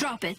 Drop it.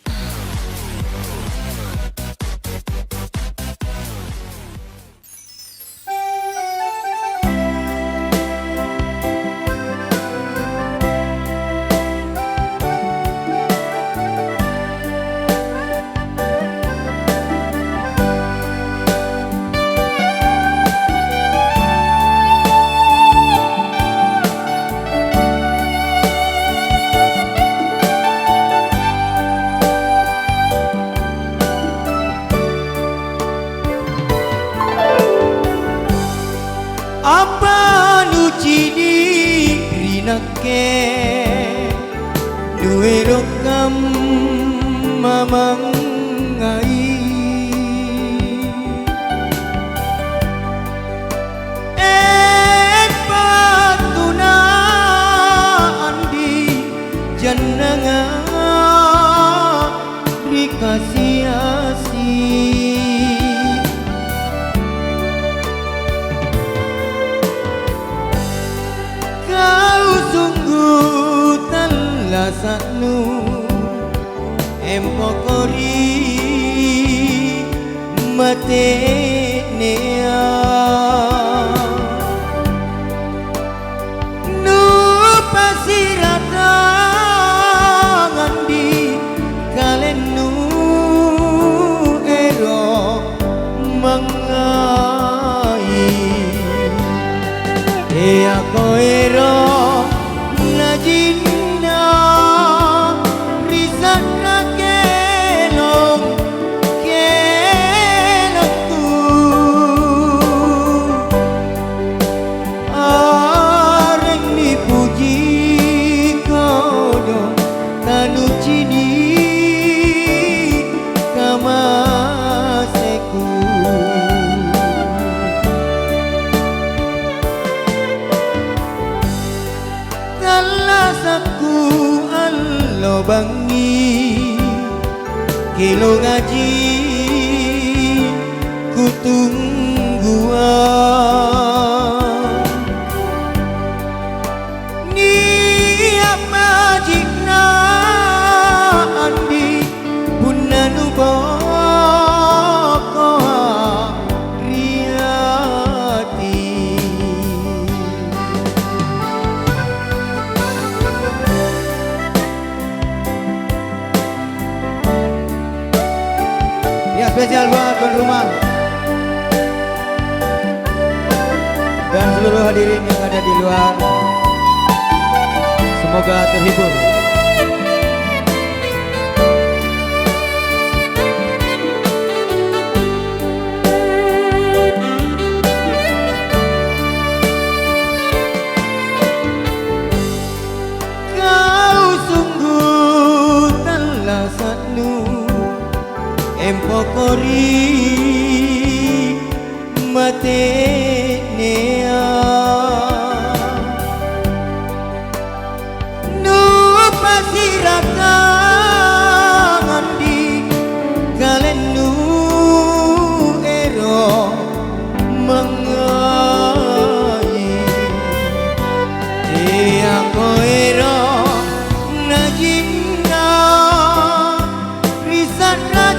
Apa nu cidi rinake duwe rokam mamang ngai patuna andi jananga dikasih asih kau sungguh telasanu empokori mate nea nu pasirata ngandi kalenu ero mangai aku ero najina risana kelongku areng dipuji kodo tanu cini kamaseku aku allo bangi kilo ngaji ku tungguan niat majikna andi punanu boko riati spesial buat tuan rumah dan seluruh hadirin yang ada di luar, semoga terhibur. Kau sungguh telasanu empokori mate nea nu pasirata ngandi kalenu ero mangai aku ero najimna risana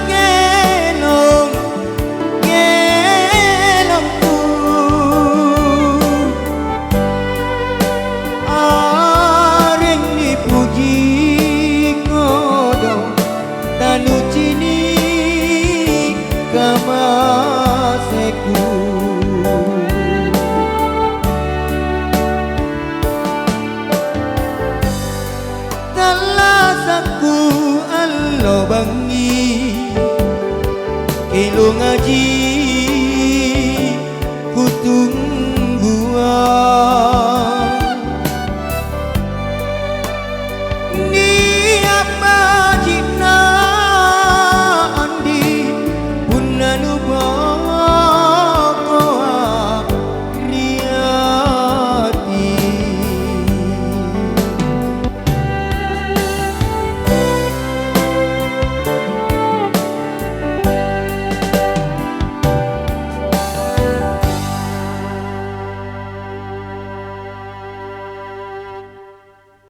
kamaseku talasaku allo bangi kilo ngaji ku tungguan